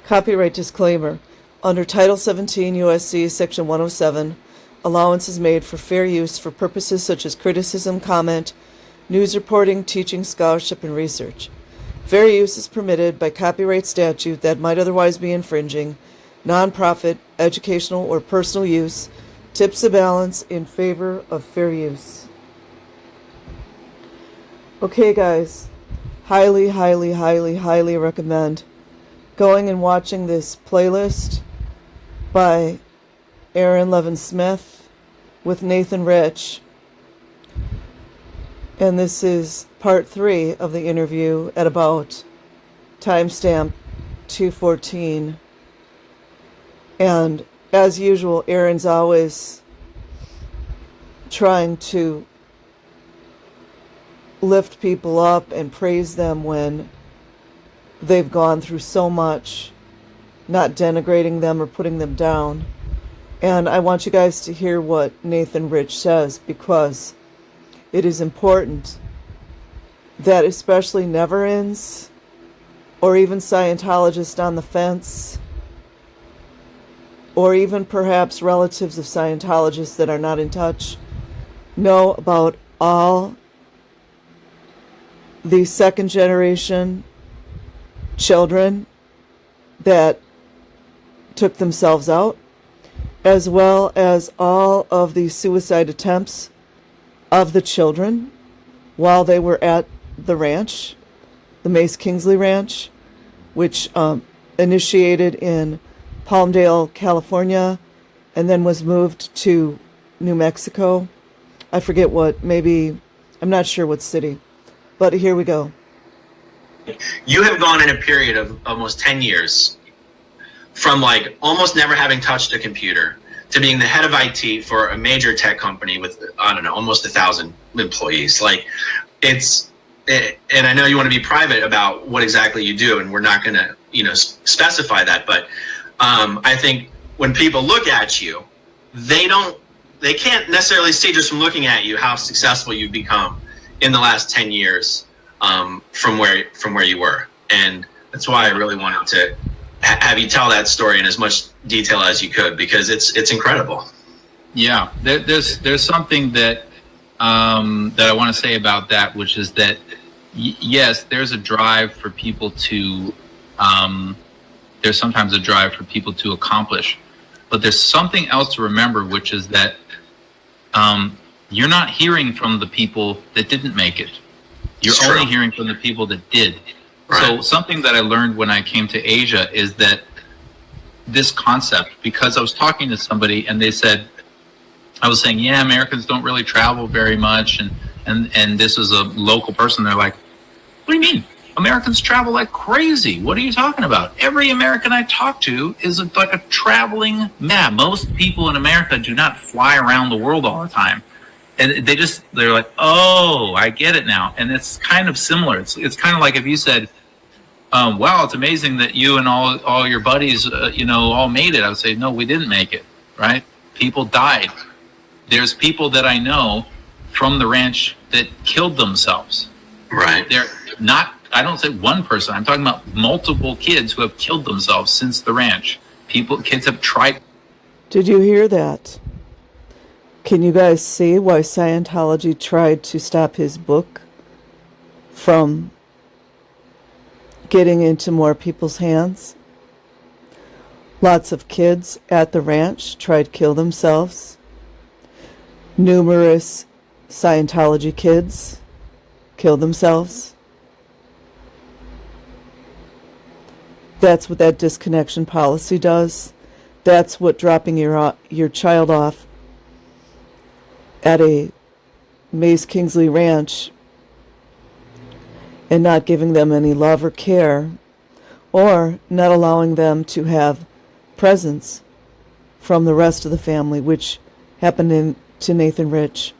Copyright disclaimer. Under Title 17 U.S.C. Section 107, allowance is made for fair use for purposes such as criticism, comment, news reporting, teaching, scholarship, and research. Fair use is permitted by copyright statute that might otherwise be infringing. Nonprofit, educational, or personal use tips the balance in favor of fair use. Okay, guys. Highly, highly, highly, highly recommend going and watching this playlist by Aaron Levin Smith with Nathan Rich. And this is part 3 of the interview at about timestamp 2:14. And as usual, Aaron's always trying to lift people up and praise them when they've gone through so much, not denigrating them or putting them down. And I want you guys to hear what Nathan Rich says, because it is important that especially never-ins or even Scientologists on the fence, or even perhaps relatives of Scientologists that are not in touch, know about all the second-generation children that took themselves out, as well as all of the suicide attempts of the children while they were at the ranch, the Mace Kingsley Ranch, which initiated in Palmdale, California, and then was moved to New Mexico. I forget what, maybe, I'm not sure what city, but here we go. You have gone in a period of almost 10 years from like almost never having touched a computer to being the head of IT for a major tech company with, I don't know, almost 1,000 employees. Like and I know you want to be private about what exactly you do, and we're not going to, specify that. But I think when people look at you, they can't necessarily see just from looking at you how successful you've become in the last 10 years. From where you were, and that's why I really wanted to have you tell that story in as much detail as you could, because it's incredible. Yeah, there's something that I want to say about that, which is that yes, there's a drive for people to there's sometimes a drive for people to accomplish, but there's something else to remember, which is that you're not hearing from the people that didn't make it. You're only hearing from the people that did. Right. So something that I learned when I came to Asia is that this concept, because I was talking to somebody and they said, I was saying, yeah, Americans don't really travel very much. And this was a local person. They're like, what do you mean? Americans travel like crazy. What are you talking about? Every American I talk to is like a traveling man. Most people in America do not fly around the world all the time. And they're like, oh, I get it now. And it's kind of similar. It's kind of like if you said, wow, it's amazing that you and all your buddies, all made it. I would say, no, we didn't make it, right? People died. There's people that I know from the ranch that killed themselves. Right. They're not, I don't say one person. I'm talking about multiple kids who have killed themselves since the ranch. Kids have tried. Did you hear that? Can you guys see why Scientology tried to stop his book from getting into more people's hands? Lots of kids at the ranch tried to kill themselves. Numerous Scientology kids killed themselves. That's what that disconnection policy does. That's what dropping your child off at a Mace Kingsley Ranch and not giving them any love or care, or not allowing them to have presence from the rest of the family, which happened to Nathan Rich.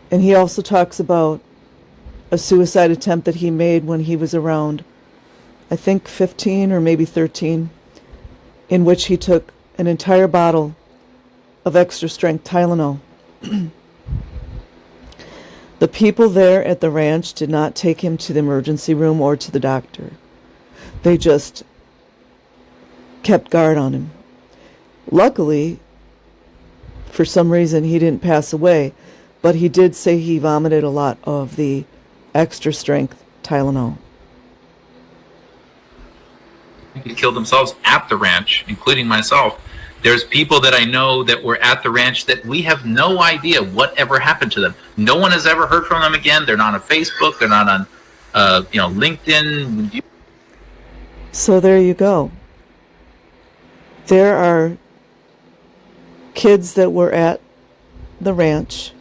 And he also talks about a suicide attempt that he made when he was around, I think 15 or maybe 13, in which he took an entire bottle of extra strength Tylenol. The people there at the ranch did not take him to the emergency room or to the doctor. They just kept guard on him. Luckily, for some reason, he didn't pass away, but he did say he vomited a lot of the extra strength Tylenol. Who killed themselves at the ranch, including myself. There's people that I know that were at the ranch that we have no idea what ever happened to them. No one has ever heard from them again. They're not on Facebook. They're not on, LinkedIn. So there you go. There are kids that were at the ranch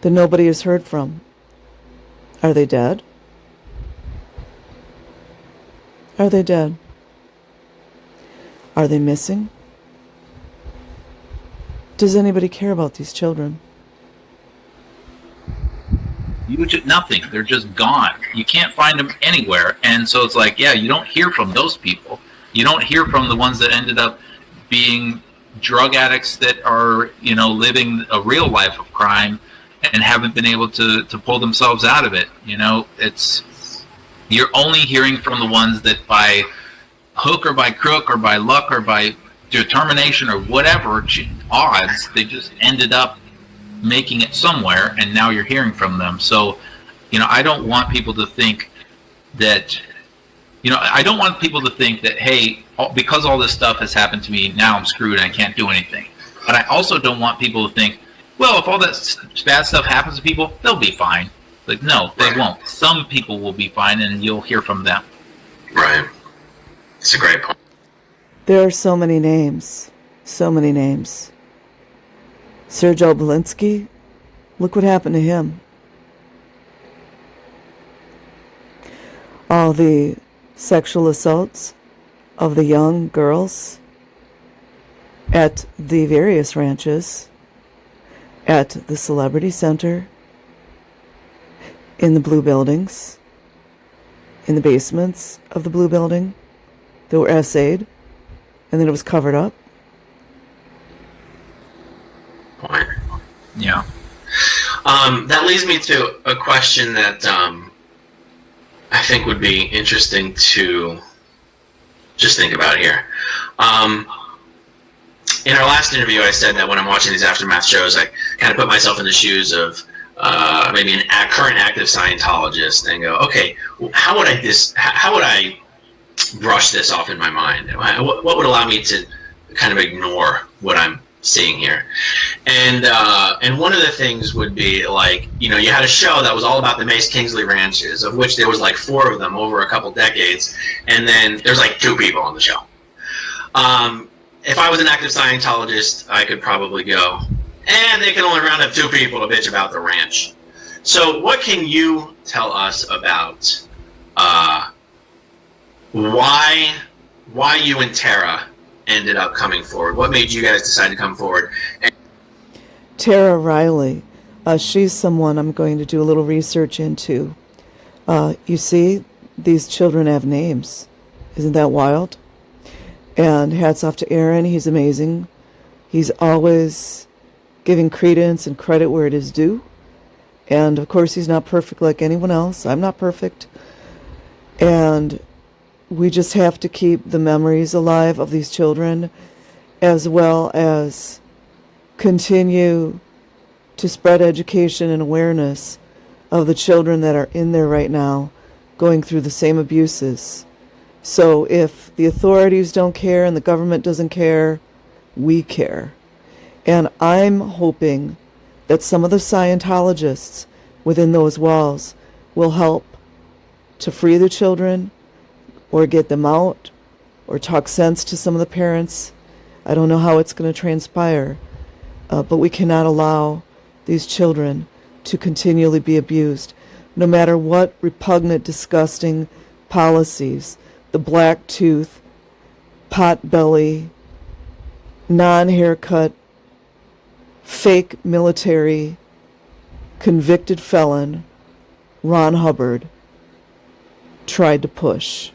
that nobody has heard from. Are they dead? Are they dead? Are they missing? Does anybody care about these children? Nothing. They're just gone. You can't find them anywhere. And so it's like, yeah, you don't hear from those people. You don't hear from the ones that ended up being drug addicts that are, living a real life of crime and haven't been able to pull themselves out of it. You're only hearing from the ones that by hook or by crook or by luck or by determination or whatever odds, they just ended up making it somewhere, and now you're hearing from them. So, I don't want people to think that, hey, because all this stuff has happened to me, now I'm screwed and I can't do anything. But I also don't want people to think, well, if all that bad stuff happens to people, they'll be fine. Like, no, they won't. Some people will be fine, and you'll hear from them. Right. It's a great point. There are so many names. So many names. Sergio Belinsky, look what happened to him. All the sexual assaults of the young girls at the various ranches, at the Celebrity Center, in the blue buildings, in the basements of the blue building that were essayed, and then it was covered up. Point. Yeah. That leads me to a question that I think would be interesting to just think about here. In our last interview, I said that when I'm watching these aftermath shows, I kind of put myself in the shoes of maybe a current active Scientologist and go, okay, how would I brush this off in my mind? What would allow me to kind of ignore what I'm seeing here? And one of the things would be like, you had a show that was all about the Mace Kingsley ranches, of which there was like 4 of them over a couple decades, and then there's like 2 people on the show. If I was an active Scientologist, I could probably go, and they can only round up 2 people to bitch about the ranch. So what can you tell us about why you and Tara ended up coming forward? What made you guys decide to come forward? Tara Riley, she's someone I'm going to do a little research into. You see, these children have names. Isn't that wild? And hats off to Aaron. He's amazing. He's always giving credence and credit where it is due. And of course, he's not perfect like anyone else. I'm not perfect. And we just have to keep the memories alive of these children, as well as continue to spread education and awareness of the children that are in there right now going through the same abuses. So if the authorities don't care and the government doesn't care, we care. And I'm hoping that some of the Scientologists within those walls will help to free the children or get them out or talk sense to some of the parents. I don't know how it's going to transpire, but we cannot allow these children to continually be abused, no matter what repugnant, disgusting policies, the black tooth, pot belly, non-haircut, fake military, convicted felon, Ron Hubbard tried to push.